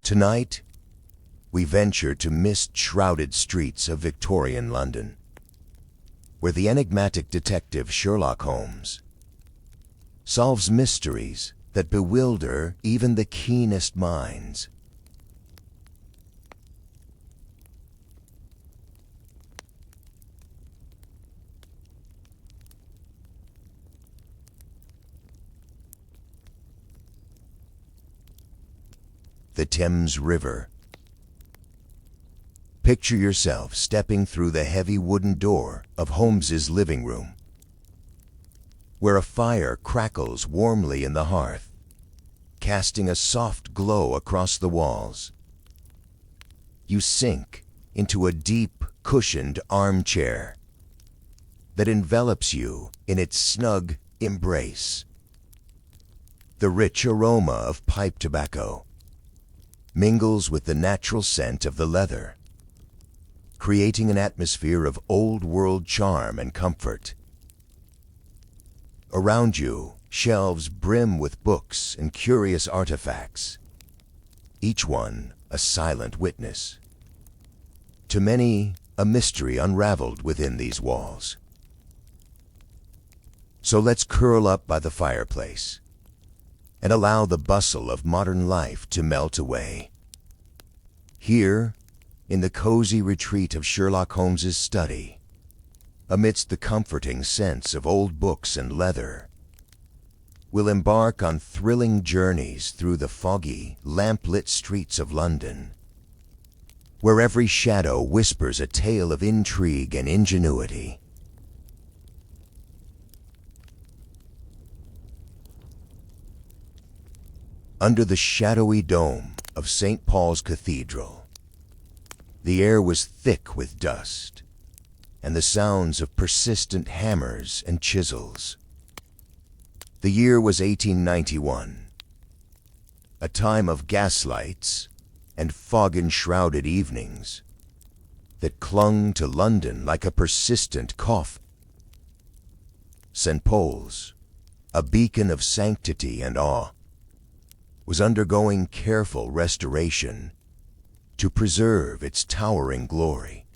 Tonight, we venture to mist-shrouded streets of Victorian London, where the enigmatic detective Sherlock Holmes solves mysteries that bewilder even the keenest minds. The Thames River. Picture yourself stepping through the heavy wooden door of Holmes's living room, where a fire crackles warmly in the hearth, casting a soft glow across the walls. You sink into a deep, cushioned armchair that envelops you in its snug embrace. The rich aroma of pipe tobacco mingles with the natural scent of the leather, creating an atmosphere of old-world charm and comfort. Around you, shelves brim with books and curious artifacts, each one a silent witness. To many, a mystery unraveled within these walls. So let's curl up by the fireplace and allow the bustle of modern life to melt away. Here, in the cozy retreat of Sherlock Holmes's study, amidst the comforting scents of old books and leather, we'll embark on thrilling journeys through the foggy, lamp-lit streets of London, where every shadow whispers a tale of intrigue and ingenuity. Under the shadowy dome of St. Paul's Cathedral, the air was thick with dust and the sounds of persistent hammers and chisels. The year was 1891, a time of gaslights and fog-enshrouded evenings that clung to London like a persistent cough. St. Paul's, a beacon of sanctity and awe, was undergoing careful restoration to preserve its towering glory.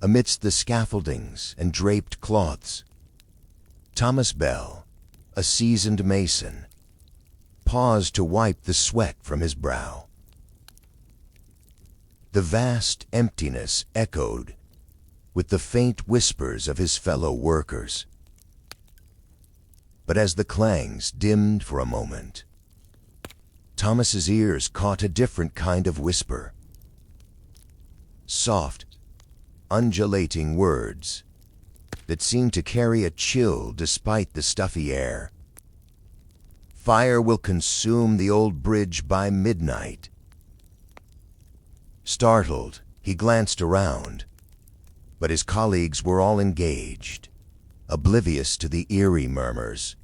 Amidst the scaffoldings and draped cloths, Thomas Bell, a seasoned mason, paused to wipe the sweat from his brow. The vast emptiness echoed with the faint whispers of his fellow workers. But as the clangs dimmed for a moment, Thomas's ears caught a different kind of whisper. Soft, undulating words that seemed to carry a chill despite the stuffy air. Fire will consume the old bridge by midnight. Startled, he glanced around, but his colleagues were all engaged, oblivious to the eerie murmurs.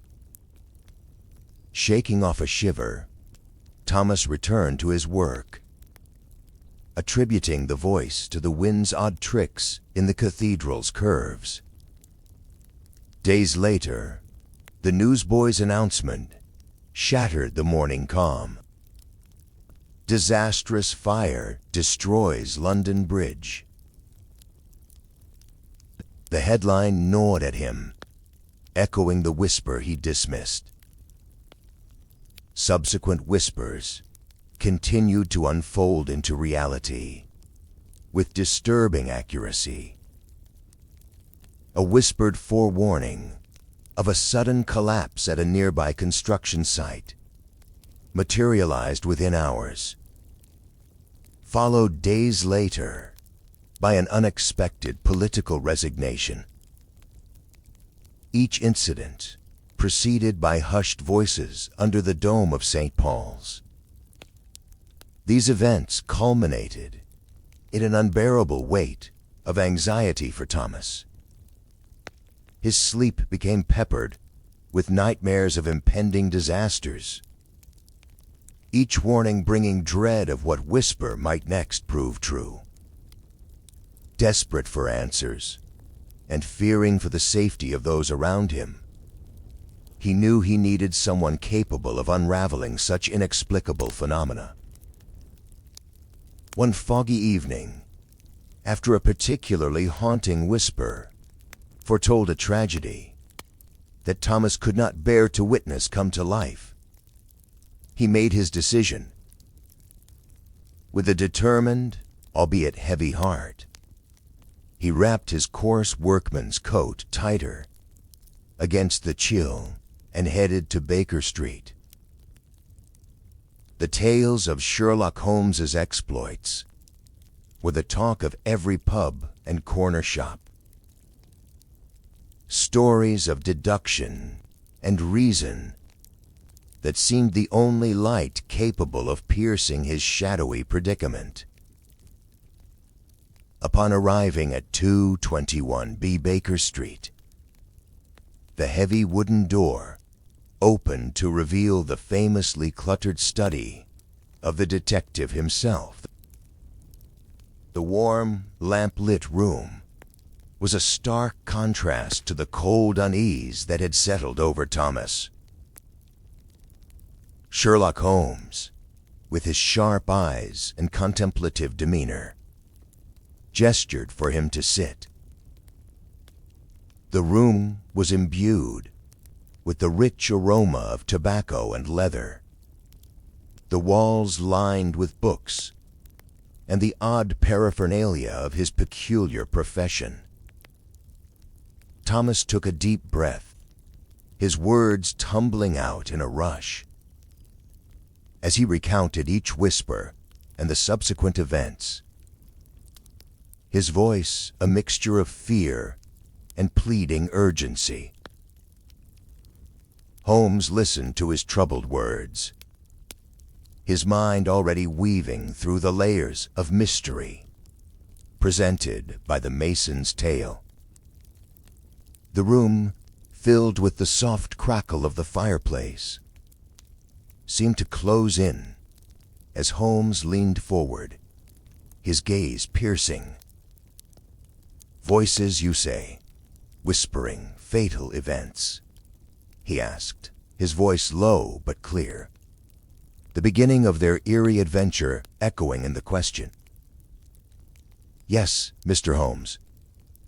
Shaking off a shiver, Thomas returned to his work, attributing the voice to the wind's odd tricks in the cathedral's curves. Days later, the newsboy's announcement shattered the morning calm. Disastrous fire destroys London Bridge. The headline gnawed at him, echoing the whisper he dismissed. Subsequent whispers continued to unfold into reality with disturbing accuracy. A whispered forewarning of a sudden collapse at a nearby construction site materialized within hours, followed days later by an unexpected political resignation. Each incident preceded by hushed voices under the dome of St. Paul's. These events culminated in an unbearable weight of anxiety for Thomas. His sleep became peppered with nightmares of impending disasters, each warning bringing dread of what whisper might next prove true. Desperate for answers, and fearing for the safety of those around him, He knew he needed someone capable of unraveling such inexplicable phenomena. One foggy evening, after a particularly haunting whisper foretold a tragedy that Thomas could not bear to witness come to life, he made his decision. With a determined, albeit heavy heart, he wrapped his coarse workman's coat tighter against the chill and headed to Baker Street. The tales of Sherlock Holmes's exploits were the talk of every pub and corner shop. Stories of deduction and reason that seemed the only light capable of piercing his shadowy predicament. Upon arriving at 221B Baker Street, the heavy wooden door opened to reveal the famously cluttered study of the detective himself. The warm, lamp-lit room was a stark contrast to the cold unease that had settled over Thomas. Sherlock Holmes, with his sharp eyes and contemplative demeanor, gestured for him to sit. The room was imbued with the rich aroma of tobacco and leather, the walls lined with books, and the odd paraphernalia of his peculiar profession. Thomas took a deep breath, his words tumbling out in a rush. As he recounted each whisper and the subsequent events, his voice a mixture of fear and pleading urgency. Holmes listened to his troubled words, his mind already weaving through the layers of mystery presented by the Mason's tale. The room, filled with the soft crackle of the fireplace, seemed to close in as Holmes leaned forward, his gaze piercing. "Voices, you say, whispering fatal events?" he asked, his voice low but clear, the beginning of their eerie adventure echoing in the question. "Yes, Mr. Holmes.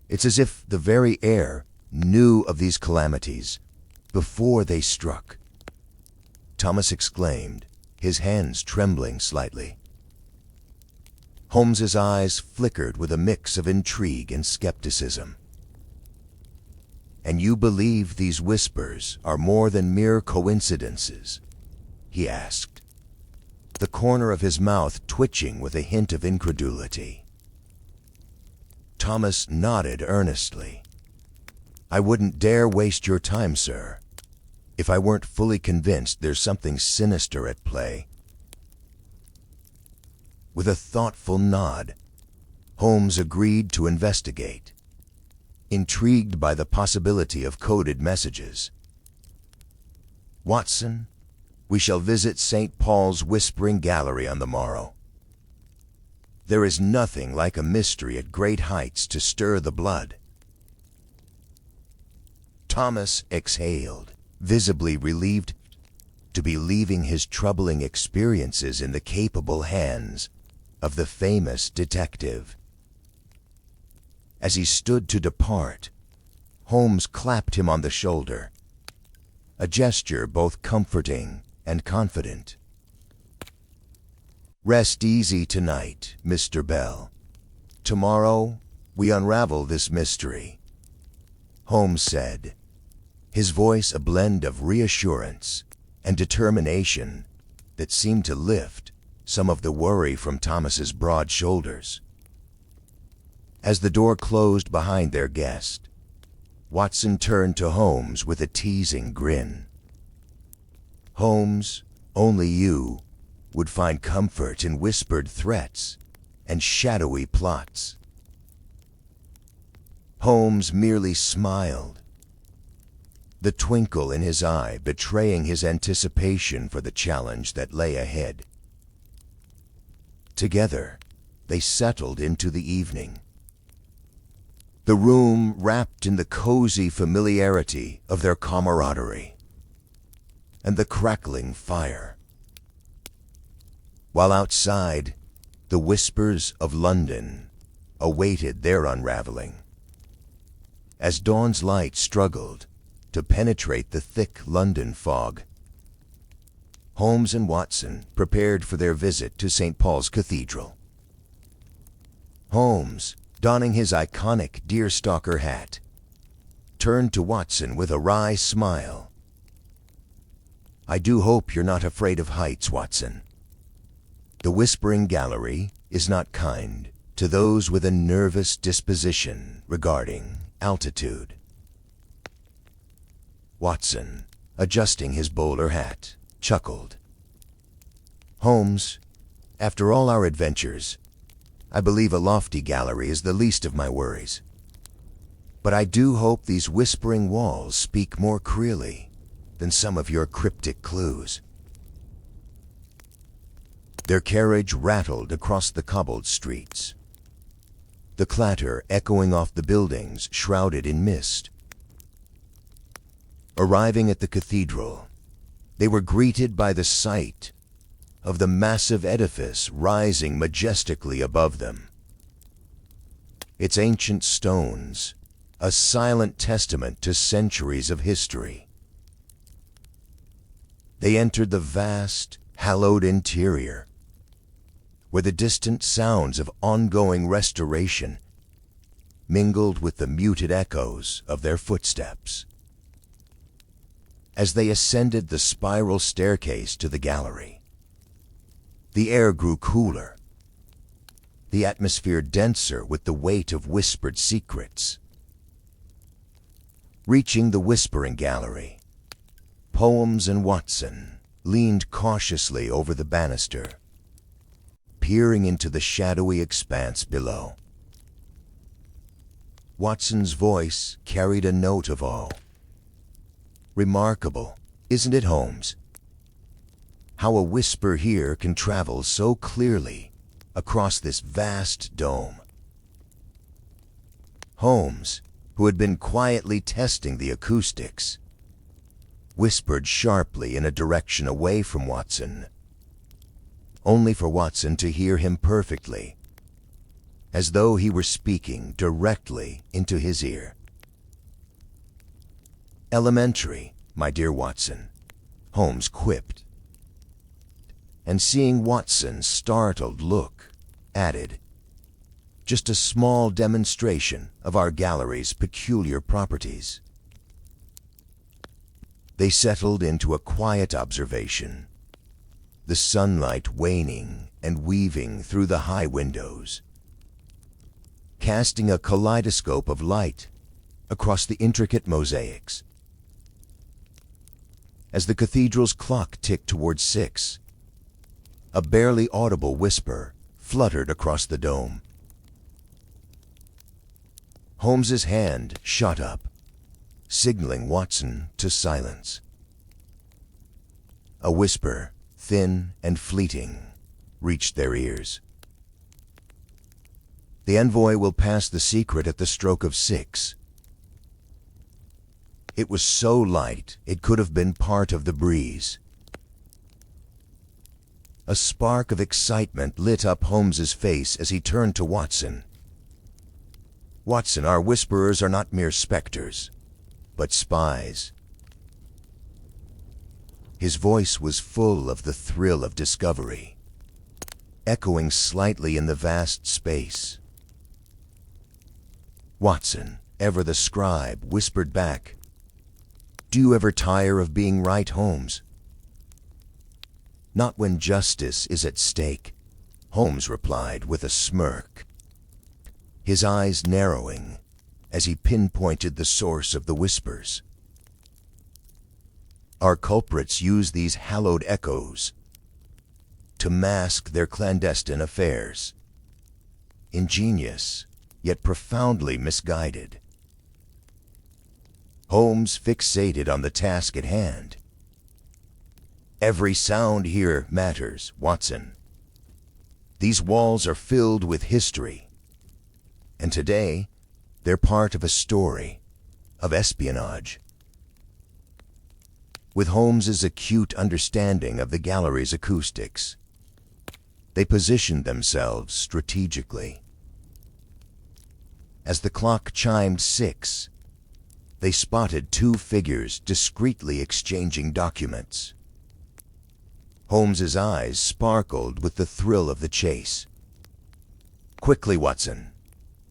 It's as if the very air knew of these calamities before they struck," Thomas exclaimed, his hands trembling slightly. Holmes's eyes flickered with a mix of intrigue and skepticism. "And you believe these whispers are more than mere coincidences?" he asked, the corner of his mouth twitching with a hint of incredulity. Thomas nodded earnestly. "I wouldn't dare waste your time, sir, if I weren't fully convinced there's something sinister at play." With a thoughtful nod, Holmes agreed to investigate, intrigued by the possibility of coded messages. "Watson, we shall visit St. Paul's Whispering Gallery on the morrow. There is nothing like a mystery at great heights to stir the blood." Thomas exhaled, visibly relieved to be leaving his troubling experiences in the capable hands of the famous detective. As he stood to depart, Holmes clapped him on the shoulder, a gesture both comforting and confident. "Rest easy tonight, Mr. Bell. Tomorrow we unravel this mystery," Holmes said, his voice a blend of reassurance and determination that seemed to lift some of the worry from Thomas's broad shoulders. As the door closed behind their guest, Watson turned to Holmes with a teasing grin. "Holmes, only you would find comfort in whispered threats and shadowy plots." Holmes merely smiled, the twinkle in his eye betraying his anticipation for the challenge that lay ahead. Together, they settled into the evening, the room wrapped in the cozy familiarity of their camaraderie. and the crackling fire. While outside, the whispers of London awaited their unraveling. As dawn's light struggled to penetrate the thick London fog, Holmes and Watson prepared for their visit to St. Paul's Cathedral. Holmes, donning his iconic deerstalker hat, turned to Watson with a wry smile. "I do hope you're not afraid of heights, Watson. The Whispering Gallery is not kind to those with a nervous disposition regarding altitude." Watson, adjusting his bowler hat, chuckled. "Holmes, after all our adventures, I believe a lofty gallery is the least of my worries. But I do hope these whispering walls speak more clearly than some of your cryptic clues." Their carriage rattled across the cobbled streets, the clatter echoing off the buildings shrouded in mist. Arriving at the cathedral, they were greeted by the sight of the massive edifice rising majestically above them. Its ancient stones, a silent testament to centuries of history. They entered the vast, hallowed interior, where the distant sounds of ongoing restoration mingled with the muted echoes of their footsteps. As they ascended the spiral staircase to the gallery, the air grew cooler, the atmosphere denser with the weight of whispered secrets. Reaching the Whispering Gallery, Holmes and Watson leaned cautiously over the banister, peering into the shadowy expanse below. Watson's voice carried a note of awe. "Remarkable, isn't it, Holmes? How a whisper here can travel so clearly across this vast dome." Holmes, who had been quietly testing the acoustics, whispered sharply in a direction away from Watson, only for Watson to hear him perfectly, as though he were speaking directly into his ear. "Elementary, my dear Watson," Holmes quipped, and seeing Watson's startled look, added, "Just a small demonstration of our gallery's peculiar properties." They settled into a quiet observation, the sunlight waning and weaving through the high windows, casting a kaleidoscope of light across the intricate mosaics. As the cathedral's clock ticked towards 6, a barely audible whisper fluttered across the dome. Holmes's hand shot up, signaling Watson to silence. A whisper, thin and fleeting, reached their ears. "The envoy will pass the secret at the stroke of 6. It was so light it could have been part of the breeze. A spark of excitement lit up Holmes's face as he turned to Watson. "Watson, our whisperers are not mere specters, but spies." His voice was full of the thrill of discovery, echoing slightly in the vast space. Watson, ever the scribe, whispered back, "Do you ever tire of being right, Holmes?" "Not when justice is at stake," Holmes replied with a smirk, his eyes narrowing as he pinpointed the source of the whispers. "Our culprits use these hallowed echoes to mask their clandestine affairs. Ingenious, yet profoundly misguided." Holmes fixated on the task at hand. "Every sound here matters, Watson. These walls are filled with history, and today they're part of a story of espionage." With Holmes's acute understanding of the gallery's acoustics, they positioned themselves strategically. As the clock chimed 6, they spotted two figures discreetly exchanging documents. Holmes's eyes sparkled with the thrill of the chase. "Quickly, Watson.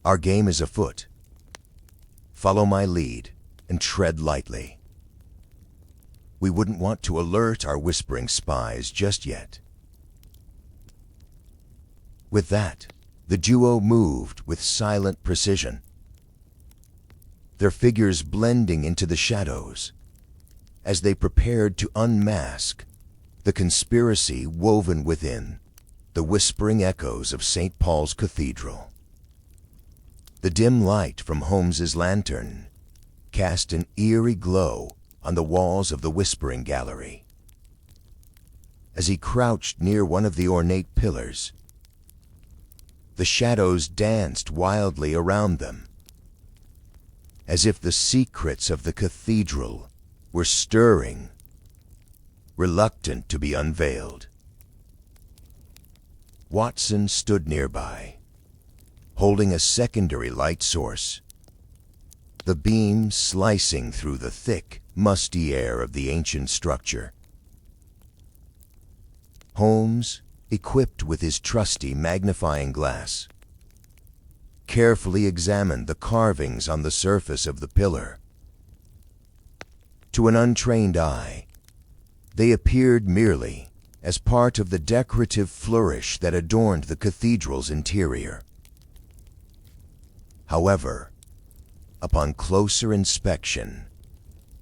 Our game is afoot. Follow my lead and tread lightly. We wouldn't want to alert our whispering spies just yet." With that, the duo moved with silent precision, their figures blending into the shadows as they prepared to unmask the conspiracy woven within the whispering echoes of St. Paul's Cathedral. The dim light from Holmes's lantern cast an eerie glow on the walls of the whispering gallery. As he crouched near one of the ornate pillars, the shadows danced wildly around them, as if the secrets of the cathedral were stirring, reluctant to be unveiled. Watson stood nearby, holding a secondary light source, the beam slicing through the thick, musty air of the ancient structure. Holmes, equipped with his trusty magnifying glass, carefully examined the carvings on the surface of the pillar. To an untrained eye, they appeared merely as part of the decorative flourish that adorned the cathedral's interior. However, upon closer inspection,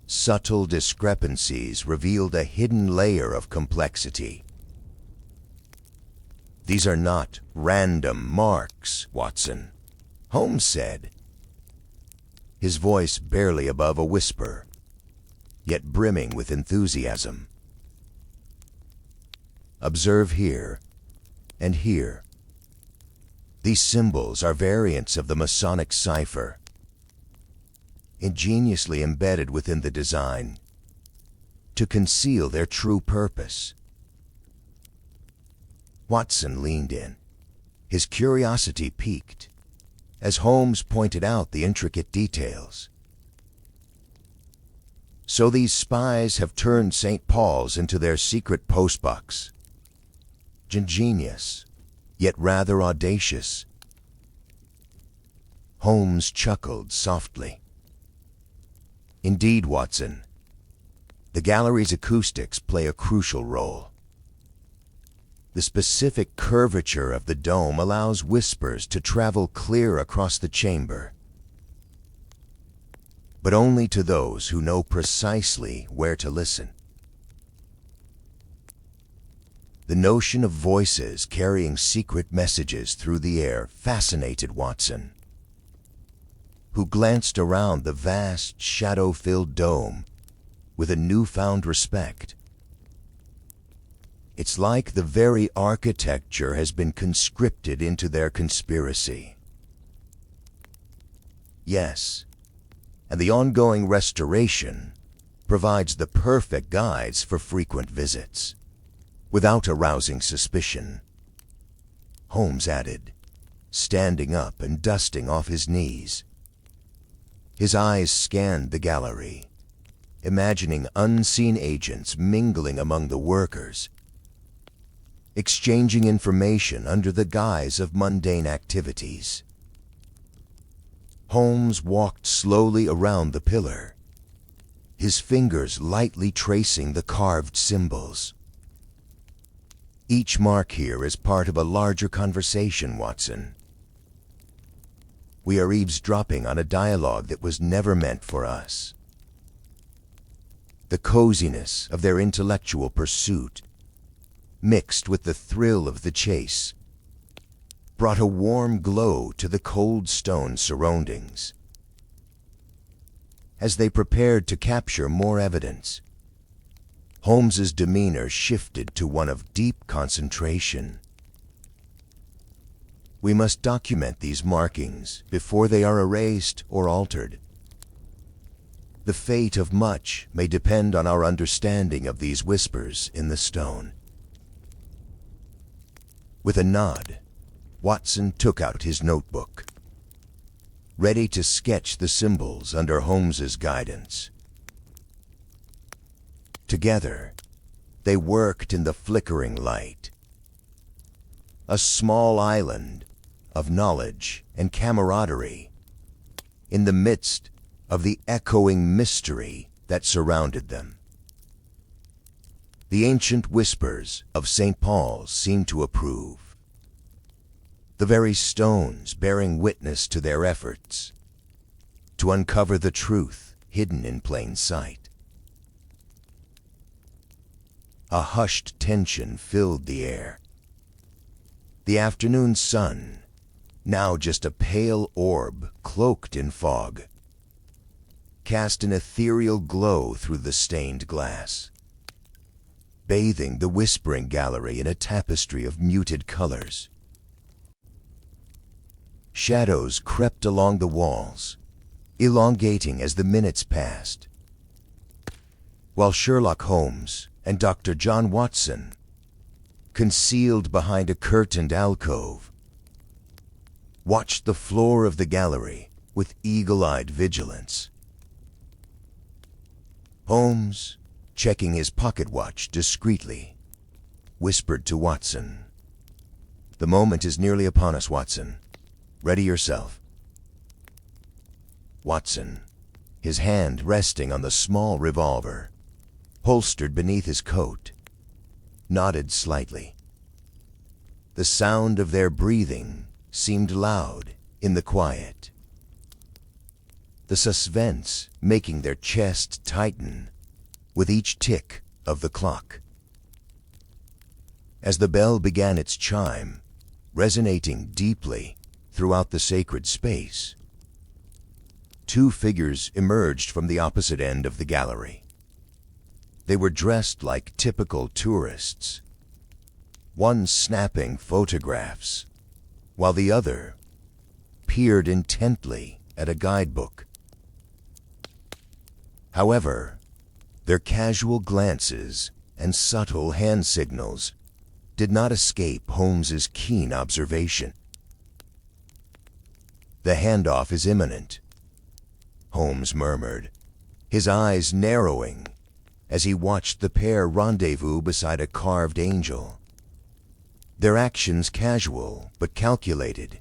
subtle discrepancies revealed a hidden layer of complexity. "These are not random marks, Watson," Holmes said, his voice barely above a whisper, yet brimming with enthusiasm. "Observe here and here. These symbols are variants of the Masonic cipher, ingeniously embedded within the design to conceal their true purpose." Watson leaned in, his curiosity piqued, as Holmes pointed out the intricate details. "So these spies have turned St. Paul's into their secret postbox. Ingenious, yet rather audacious." Holmes chuckled softly. "Indeed, Watson, the gallery's acoustics play a crucial role. The specific curvature of the dome allows whispers to travel clear across the chamber, but only to those who know precisely where to listen. The notion of voices carrying secret messages through the air fascinated Watson, who glanced around the vast, shadow-filled dome with a newfound respect. It's like the very architecture has been conscripted into their conspiracy. Yes, and the ongoing restoration provides the perfect guides for frequent visits, without arousing suspicion," Holmes added, standing up and dusting off his knees. His eyes scanned the gallery, imagining unseen agents mingling among the workers, exchanging information under the guise of mundane activities. Holmes walked slowly around the pillar, his fingers lightly tracing the carved symbols. "Each mark here is part of a larger conversation, Watson. We are eavesdropping on a dialogue that was never meant for us." The coziness of their intellectual pursuit, mixed with the thrill of the chase, brought a warm glow to the cold stone surroundings. As they prepared to capture more evidence, Holmes's demeanor shifted to one of deep concentration. "We must document these markings before they are erased or altered. The fate of much may depend on our understanding of these whispers in the stone. With a nod, Watson took out his notebook, ready to sketch the symbols under Holmes's guidance. Together, they worked in the flickering light, a small island of knowledge and camaraderie in the midst of the echoing mystery that surrounded them. The ancient whispers of St. Paul's seemed to approve, the very stones bearing witness to their efforts to uncover the truth hidden in plain sight. A hushed tension filled the air. The afternoon sun, now just a pale orb cloaked in fog, cast an ethereal glow through the stained glass, bathing the whispering gallery in a tapestry of muted colors. Shadows crept along the walls, elongating as the minutes passed, while Sherlock Holmes and Dr. John Watson, concealed behind a curtained alcove, watched the floor of the gallery with eagle-eyed vigilance. Holmes, checking his pocket watch discreetly, whispered to Watson, "The moment is nearly upon us, Watson. Ready yourself." Watson, his hand resting on the small revolver, holstered beneath his coat, nodded slightly. The sound of their breathing seemed loud in the quiet, the suspense making their chest tighten with each tick of the clock. As the bell began its chime, resonating deeply throughout the sacred space, two figures emerged from the opposite end of the gallery. They were dressed like typical tourists, one snapping photographs, while the other peered intently at a guidebook. However, their casual glances and subtle hand signals did not escape Holmes's keen observation. "The handoff is imminent," Holmes murmured, his eyes narrowing as he watched the pair rendezvous beside a carved angel, their actions casual but calculated.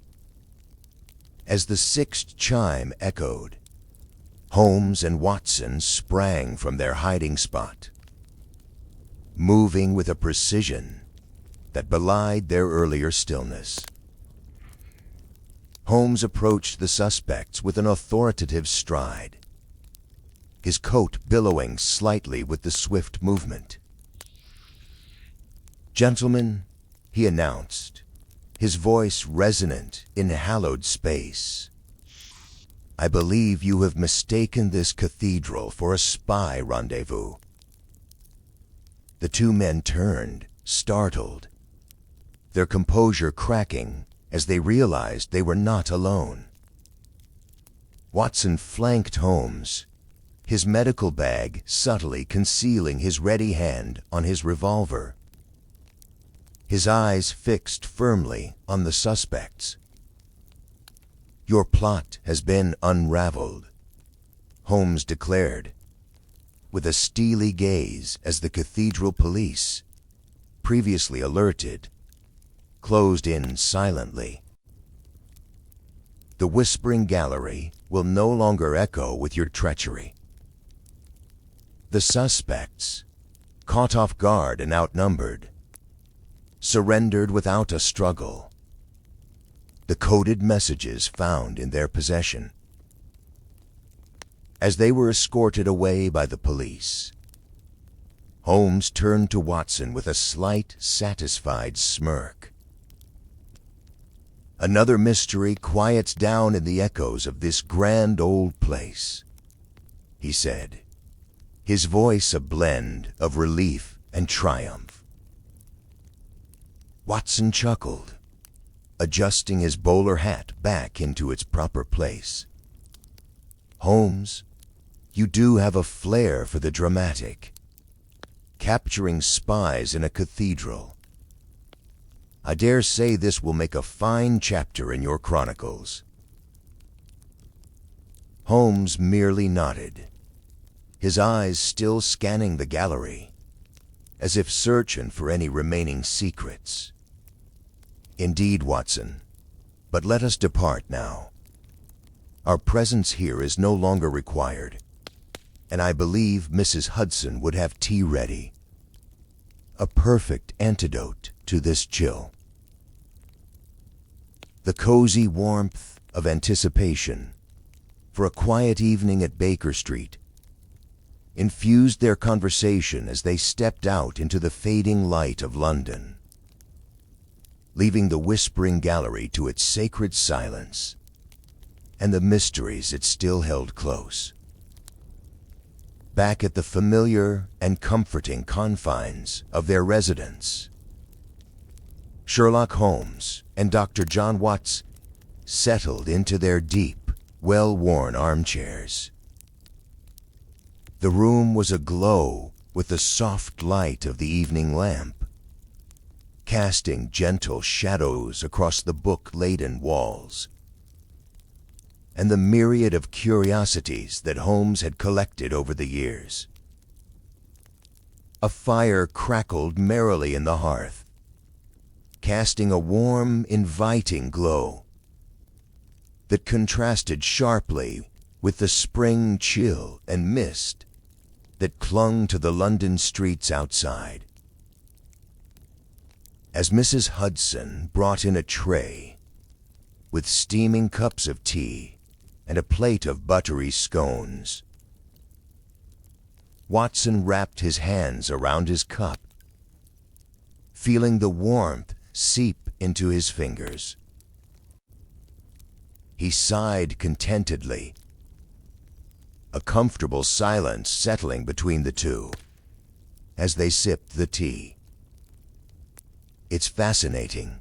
As the sixth chime echoed, Holmes and Watson sprang from their hiding spot, moving with a precision that belied their earlier stillness. Holmes approached the suspects with an authoritative stride, his coat billowing slightly with the swift movement. "Gentlemen," he announced, his voice resonant in hallowed space, "I believe you have mistaken this cathedral for a spy rendezvous." The two men turned, startled, their composure cracking as they realized they were not alone. Watson flanked Holmes, his medical bag subtly concealing his ready hand on his revolver, his eyes fixed firmly on the suspects. "Your plot has been unraveled," Holmes declared, with a steely gaze as the cathedral police, previously alerted, closed in silently. "The whispering gallery will no longer echo with your treachery." The suspects, caught off guard and outnumbered, surrendered without a struggle, the coded messages found in their possession. As they were escorted away by the police, Holmes turned to Watson with a slight, satisfied smirk. "Another mystery quiets down in the echoes of this grand old place," he said, his voice a blend of relief and triumph. Watson chuckled, adjusting his bowler hat back into its proper place. "Holmes, You do have a flair for the dramatic, capturing spies in a cathedral. I dare say this will make a fine chapter in your chronicles." Holmes merely nodded, his eyes still scanning the gallery, as if searching for any remaining secrets. "Indeed, Watson, but let us depart now. Our presence here is no longer required, and I believe Mrs. Hudson would have tea ready. A perfect antidote to this chill." The cozy warmth of anticipation for a quiet evening at Baker Street infused their conversation as they stepped out into the fading light of London, leaving the whispering gallery to its sacred silence and the mysteries it still held close. Back at the familiar and comforting confines of their residence, Sherlock Holmes and Dr. John Watts settled into their deep, well-worn armchairs. The room was aglow with the soft light of the evening lamp, casting gentle shadows across the book-laden walls, and the myriad of curiosities that Holmes had collected over the years. A fire crackled merrily in the hearth, casting a warm, inviting glow that contrasted sharply with the spring chill and mist that clung to the London streets outside. As Mrs. Hudson brought in a tray with steaming cups of tea and a plate of buttery scones, Watson wrapped his hands around his cup, feeling the warmth seep into his fingers. He sighed contentedly, a comfortable silence settling between the two as they sipped the tea. "It's fascinating,"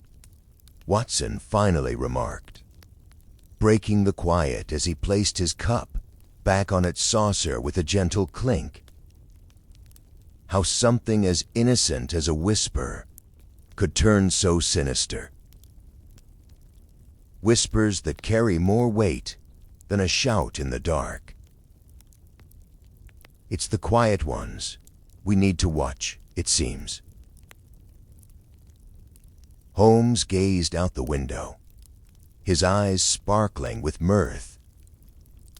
Watson finally remarked, breaking the quiet as he placed his cup back on its saucer with a gentle clink. "How something as innocent as a whisper could turn so sinister. Whispers that carry more weight than a shout in the dark. It's the quiet ones we need to watch, it seems." Holmes gazed out the window, his eyes sparkling with mirth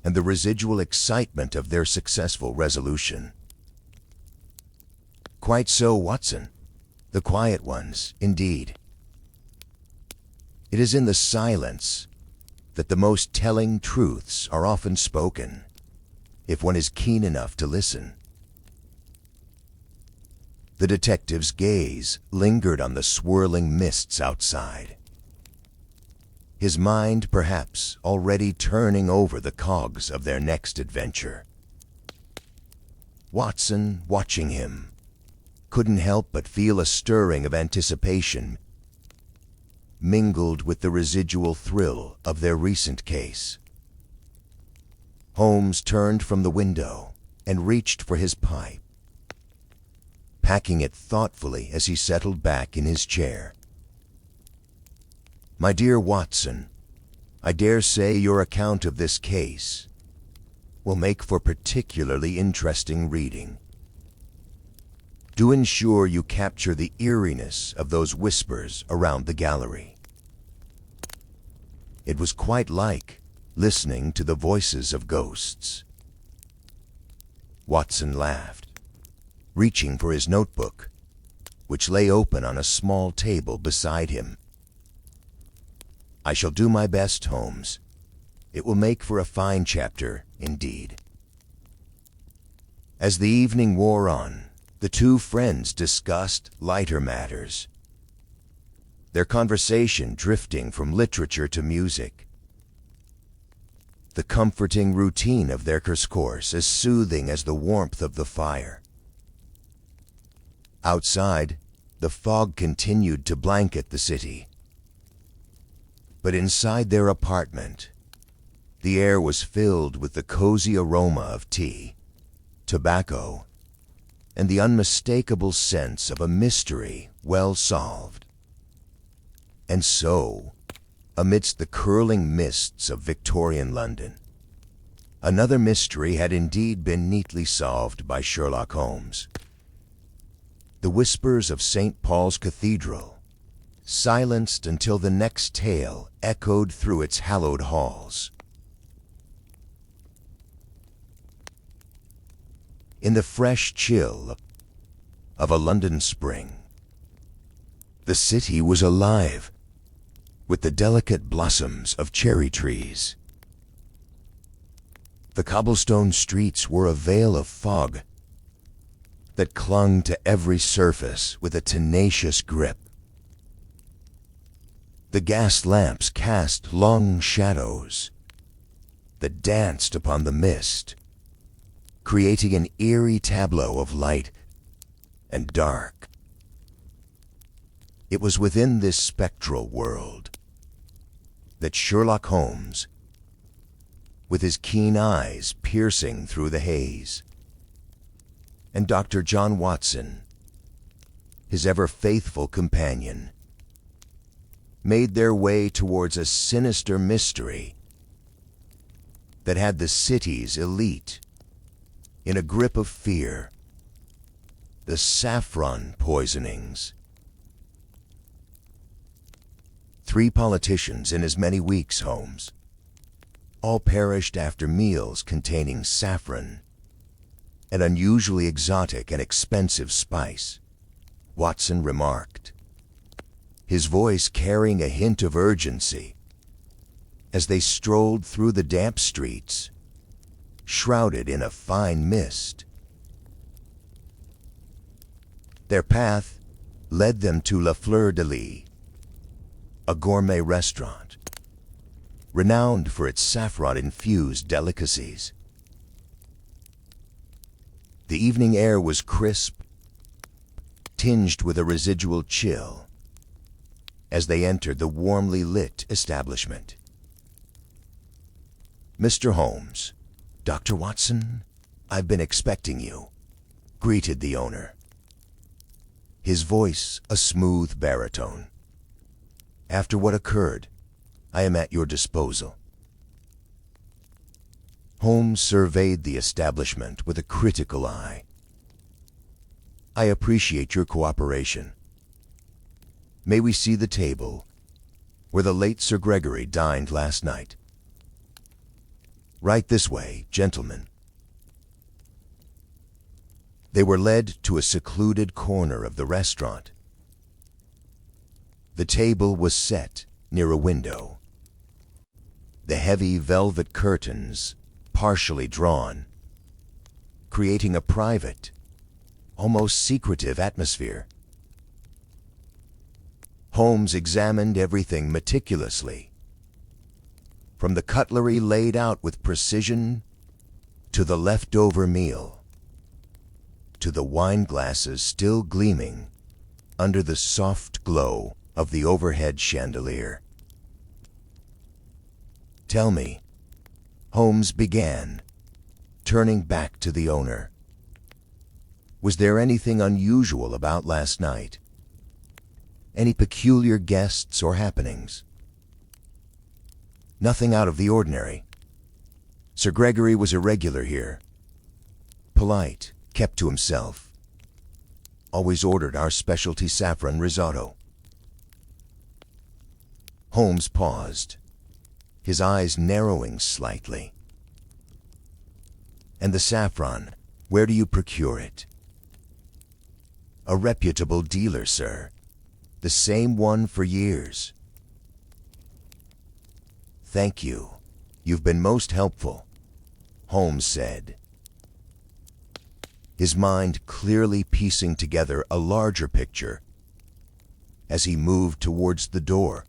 and the residual excitement of their successful resolution. "Quite so, Watson. The quiet ones, indeed. It is in the silence that the most telling truths are often spoken, if one is keen enough to listen." The detective's gaze lingered on the swirling mists outside, his mind perhaps already turning over the cogs of their next adventure. Watson, watching him, couldn't help but feel a stirring of anticipation mingled with the residual thrill of their recent case. Holmes turned from the window and reached for his pipe, packing it thoughtfully as he settled back in his chair. "My dear Watson, I dare say your account of this case will make for particularly interesting reading. Do ensure you capture the eeriness of those whispers around the gallery. It was quite like listening to the voices of ghosts." Watson laughed, reaching for his notebook, which lay open on a small table beside him. "I shall do my best, Holmes. It will make for a fine chapter, indeed." As the evening wore on, the two friends discussed lighter matters, their conversation drifting from literature to music, the comforting routine of their course as soothing as the warmth of the fire. Outside, the fog continued to blanket the city, but inside their apartment, The air was filled with the cozy aroma of tea, tobacco, and the unmistakable sense of a mystery well solved. And so, amidst the curling mists of Victorian London, another mystery had indeed been neatly solved by Sherlock Holmes. The whispers of St. Paul's Cathedral, silenced until the next tale echoed through its hallowed halls. In the fresh chill of a London spring, the city was alive with the delicate blossoms of cherry trees. The cobblestone streets were a veil of fog that clung to every surface with a tenacious grip. The gas lamps cast long shadows that danced upon the mist, creating an eerie tableau of light and dark. It was within this spectral world that Sherlock Holmes, with his keen eyes piercing through the haze, and Dr. John Watson, his ever-faithful companion, made their way towards a sinister mystery that had the city's elite in a grip of fear: the saffron poisonings. 3 politicians in as many weeks, Holmes. All perished after meals containing saffron, an unusually exotic and expensive spice, Watson remarked, his voice carrying a hint of urgency as they strolled through the damp streets, shrouded in a fine mist. Their path led them to La Fleur de Lis, a gourmet restaurant renowned for its saffron-infused delicacies. The evening air was crisp, tinged with a residual chill, as they entered the warmly lit establishment. "Mr. Holmes, Dr. Watson, I've been expecting you," greeted the owner, his voice a smooth baritone. "After what occurred, I am at your disposal." Holmes surveyed the establishment with a critical eye. "I appreciate your cooperation. May we see the table where the late Sir Gregory dined last night?" "Right this way, gentlemen." They were led to a secluded corner of the restaurant. The table was set near a window, the heavy velvet curtains partially drawn, creating a private, almost secretive atmosphere. Holmes examined everything meticulously, from the cutlery laid out with precision to the leftover meal, to the wine glasses still gleaming under the soft glow of the overhead chandelier. "Tell me," Holmes began, turning back to the owner, "was there anything unusual about last night? Any peculiar guests or happenings?" "Nothing out of the ordinary. Sir Gregory was a regular here. Polite, kept to himself. Always ordered our specialty saffron risotto." Holmes paused, his eyes narrowing slightly. "And the saffron, where do you procure it?" "A reputable dealer, sir. The same one for years." "Thank you. You've been most helpful," Holmes said, his mind clearly piecing together a larger picture as he moved towards the door.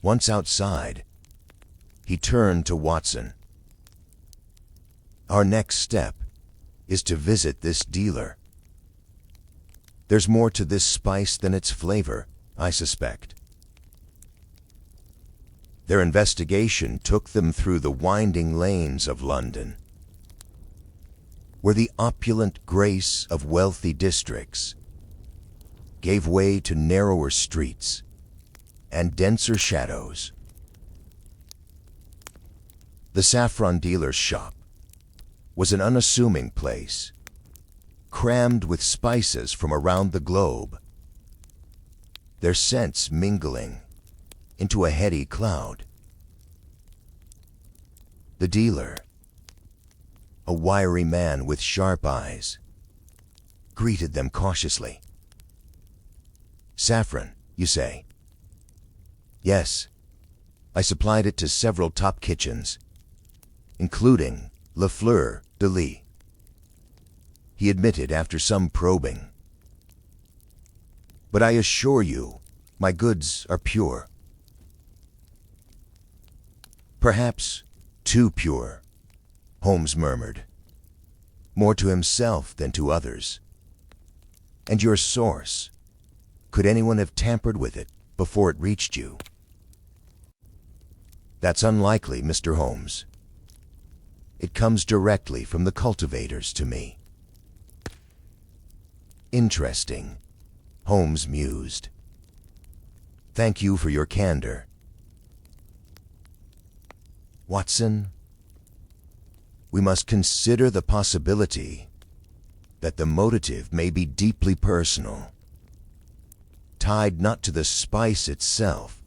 Once outside, he turned to Watson. "Our next step is to visit this dealer. There's more to this spice than its flavor, I suspect." Their investigation took them through the winding lanes of London, where the opulent grace of wealthy districts gave way to narrower streets and denser shadows. The saffron dealer's shop was an unassuming place, crammed with spices from around the globe, their scents mingling into a heady cloud. The dealer, a wiry man with sharp eyes, greeted them cautiously. "Saffron, you say?" "Yes. I supplied it to several top kitchens, including Le Fleur de Lis," he admitted after some probing. "But I assure you, my goods are pure." "Perhaps too pure," Holmes murmured, more to himself than to others. "And your source, could anyone have tampered with it before it reached you?" "That's unlikely, Mr. Holmes. It comes directly from the cultivators to me." "Interesting," Holmes mused. "Thank you for your candor. Watson, we must consider the possibility that the motive may be deeply personal, tied not to the spice itself,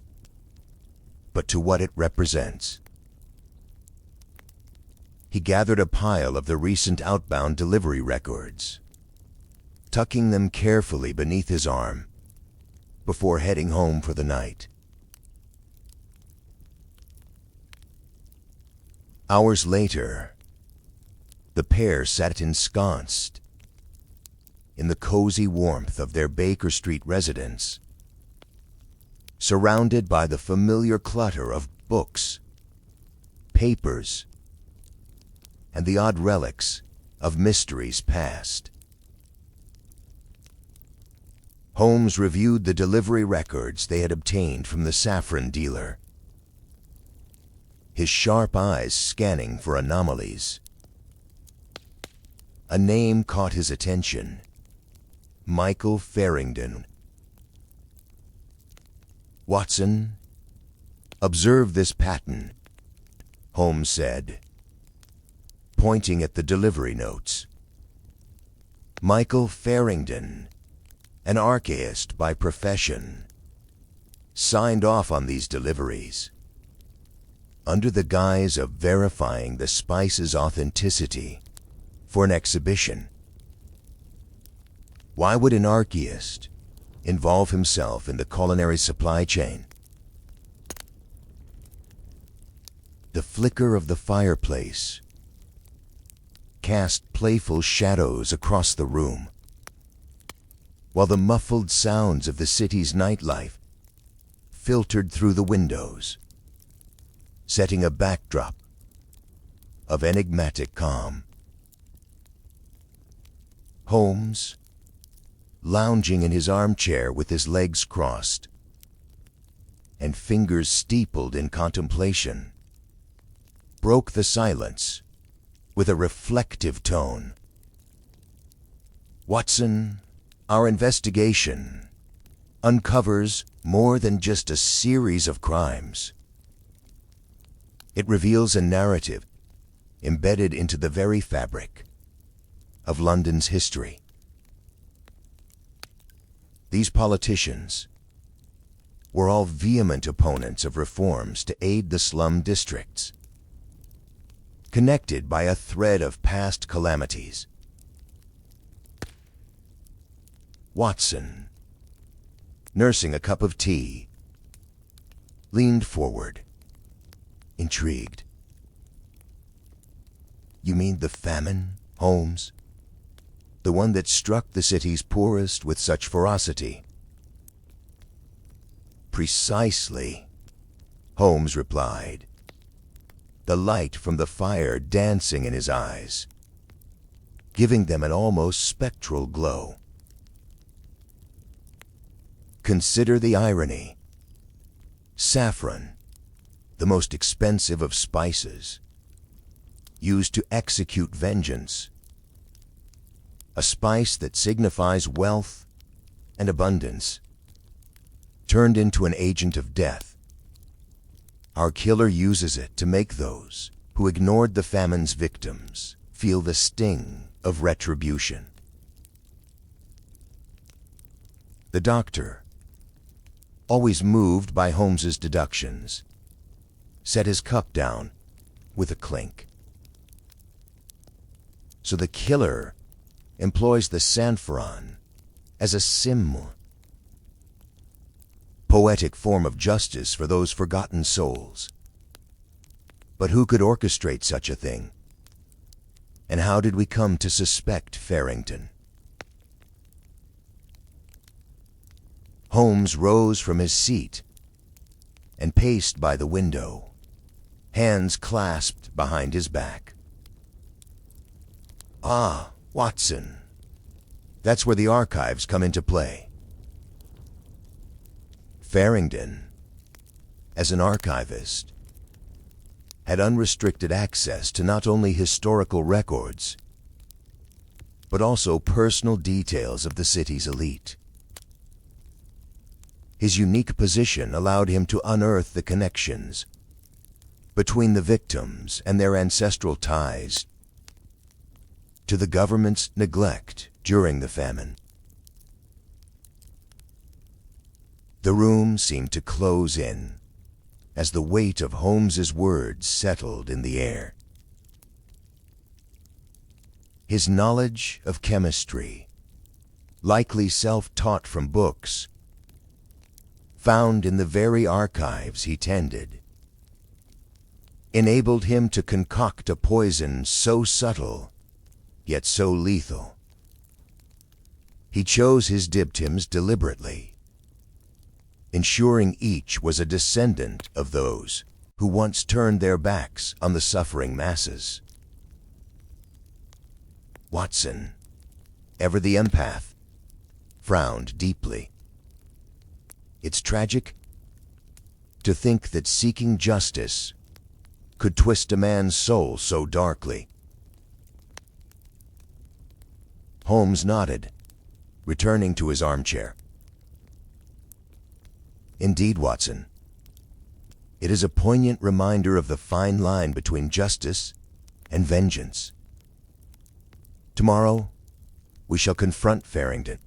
but to what it represents." He gathered a pile of the recent outbound delivery records, tucking them carefully beneath his arm before heading home for the night. Hours later, the pair sat ensconced in the cozy warmth of their Baker Street residence, surrounded by the familiar clutter of books, papers, and the odd relics of mysteries past. Holmes reviewed the delivery records they had obtained from the saffron dealer, his sharp eyes scanning for anomalies. A name caught his attention: Michael Farrington. "Watson, observe this pattern," Holmes said, pointing at the delivery notes. Michael Farrington, an archaeist by profession, signed off on these deliveries under the guise of verifying the spice's authenticity for an exhibition. Why would an archaeist involve himself in the culinary supply chain? The flicker of the fireplace cast playful shadows across the room, while the muffled sounds of the city's nightlife filtered through the windows, setting a backdrop of enigmatic calm. Holmes, lounging in his armchair with his legs crossed and fingers steepled in contemplation, broke the silence with a reflective tone. "Watson, our investigation uncovers more than just a series of crimes. It reveals a narrative embedded into the very fabric of London's history. These politicians were all vehement opponents of reforms to aid the slum districts, connected by a thread of past calamities. Watson, nursing a cup of tea, leaned forward, intrigued. "You mean the famine, Holmes? The one that struck the city's poorest with such ferocity?" "Precisely," Holmes replied, the light from the fire dancing in his eyes, giving them an almost spectral glow. "Consider the irony. Saffron, the most expensive of spices, used to execute vengeance, a spice that signifies wealth and abundance, turned into an agent of death. Our killer uses it to make those who ignored the famine's victims feel the sting of retribution. The doctor, always moved by Holmes's deductions, set his cup down with a clink. So the killer employs the saffron as a symbol, poetic form of justice for those forgotten souls. But who could orchestrate such a thing? And how did we come to suspect Farrington? Holmes rose from his seat and paced by the window, hands clasped behind his back. Ah, Watson, that's where the archives come into play. Farrington, as an archivist, had unrestricted access to not only historical records, but also personal details of the city's elite. His unique position allowed him to unearth the connections between the victims and their ancestral ties to the government's neglect during the famine. The room seemed to close in as the weight of Holmes's words settled in the air. His knowledge of chemistry, likely self-taught from books, found in the very archives he tended, enabled him to concoct a poison so subtle, yet so lethal. He chose his diptyms deliberately, ensuring each was a descendant of those who once turned their backs on the suffering masses. Watson, ever the empath, frowned deeply. It's tragic to think that seeking justice could twist a man's soul so darkly. Holmes nodded, returning to his armchair. Indeed, Watson, it is a poignant reminder of the fine line between justice and vengeance. Tomorrow, we shall confront Farrington.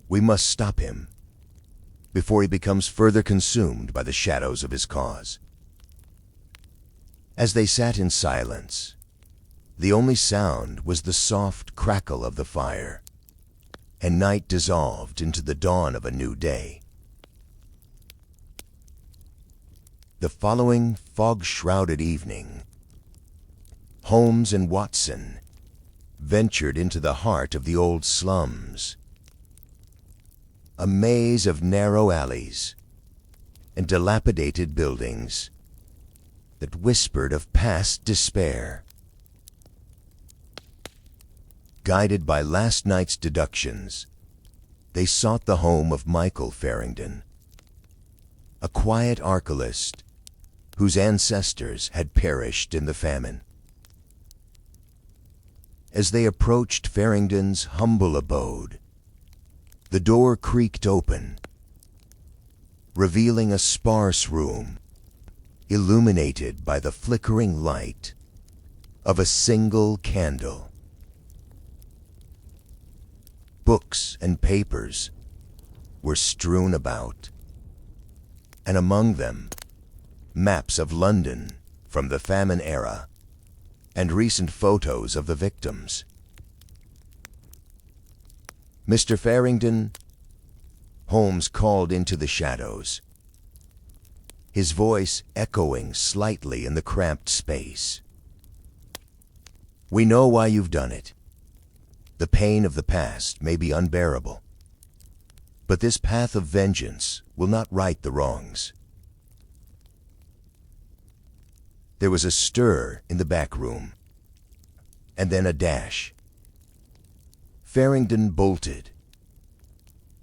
We must stop him before he becomes further consumed by the shadows of his cause. As they sat in silence, the only sound was the soft crackle of the fire, and night dissolved into the dawn of a new day. The following fog-shrouded evening, Holmes and Watson ventured into the heart of the old slums, a maze of narrow alleys and dilapidated buildings that whispered of past despair. Guided by last night's deductions, they sought the home of Michael Farrington, a quiet archivist whose ancestors had perished in the famine. As they approached Farrington's humble abode, the door creaked open, revealing a sparse room illuminated by the flickering light of a single candle. Books and papers were strewn about, and among them, maps of London from the famine era and recent photos of the victims. Mr. Farrington, Holmes called into the shadows, his voice echoing slightly in the cramped space. We know why you've done it. The pain of the past may be unbearable, but this path of vengeance will not right the wrongs. There was a stir in the back room, and then a dash. Farrington bolted,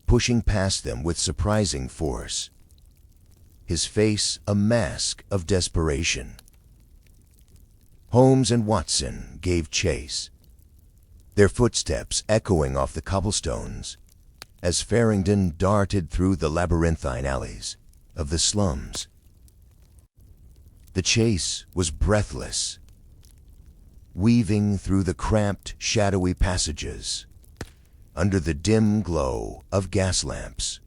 pushing past them with surprising force. his face a mask of desperation. Holmes and Watson gave chase, their footsteps echoing off the cobblestones as Farrington darted through the labyrinthine alleys of the slums. The chase was breathless, weaving through the cramped, shadowy passages under the dim glow of gas lamps.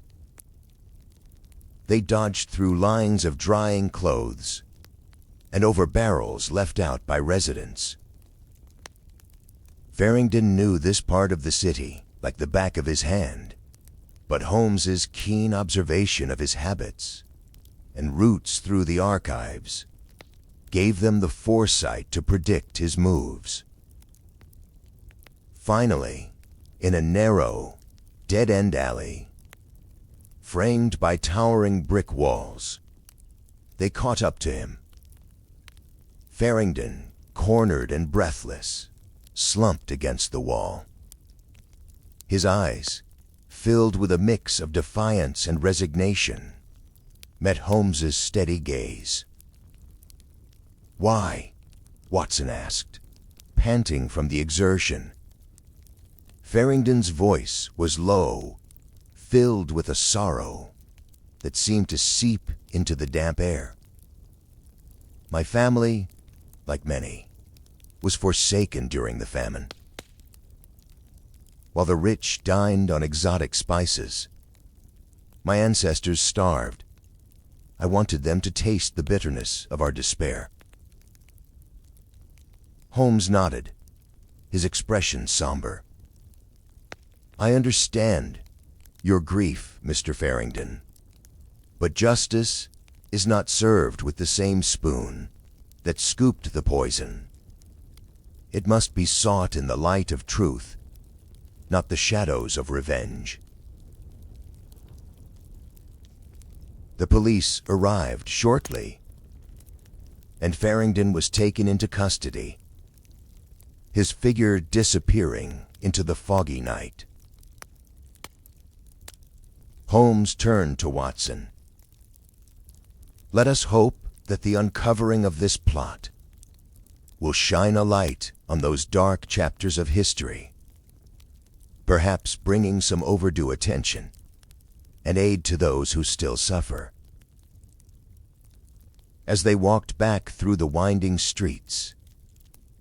They dodged through lines of drying clothes and over barrels left out by residents. Farrington knew this part of the city like the back of his hand, but Holmes's keen observation of his habits and roots through the archives gave them the foresight to predict his moves. Finally, in a narrow, dead-end alley, framed by towering brick walls, they caught up to him. Farrington, cornered and breathless, slumped against the wall. His eyes, filled with a mix of defiance and resignation, met Holmes's steady gaze. "Why?" Watson asked, panting from the exertion. Farrington's voice was low, filled with a sorrow that seemed to seep into the damp air. "My family, like many, was forsaken during the famine. While the rich dined on exotic spices, my ancestors starved. I wanted them to taste the bitterness of our despair." Holmes nodded, his expression somber. "I understand your grief, Mr. Farrington, but justice is not served with the same spoon that scooped the poison. It must be sought in the light of truth, not the shadows of revenge." The police arrived shortly, and Farrington was taken into custody, his figure disappearing into the foggy night. Holmes turned to Watson. "Let us hope that the uncovering of this plot will shine a light on those dark chapters of history, perhaps bringing some overdue attention and aid to those who still suffer." As they walked back through the winding streets,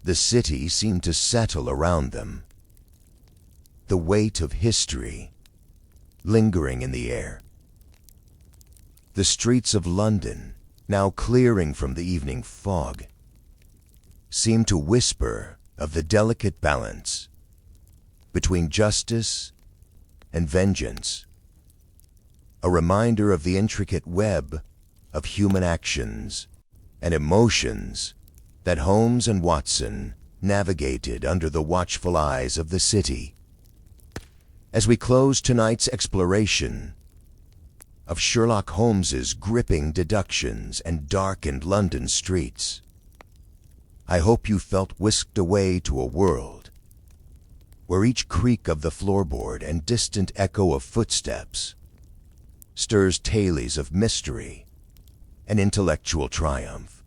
the city seemed to settle around them, the weight of history lingering in the air. The streets of London, now clearing from the evening fog, seemed to whisper of the delicate balance between justice and vengeance, a reminder of the intricate web of human actions and emotions that Holmes and Watson navigated under the watchful eyes of the city. As we close tonight's exploration of Sherlock Holmes's gripping deductions and darkened London streets, I hope you felt whisked away to a world where each creak of the floorboard and distant echo of footsteps stirs tales of mystery and intellectual triumph.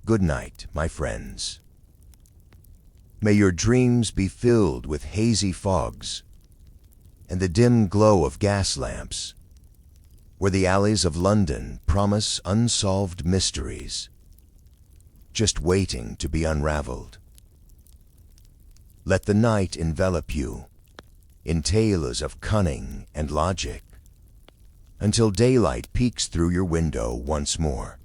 Good night, my friends. May your dreams be filled with hazy fogs and the dim glow of gas lamps, where the alleys of London promise unsolved mysteries, just waiting to be unraveled. Let the night envelop you in tales of cunning and logic, until daylight peeks through your window once more.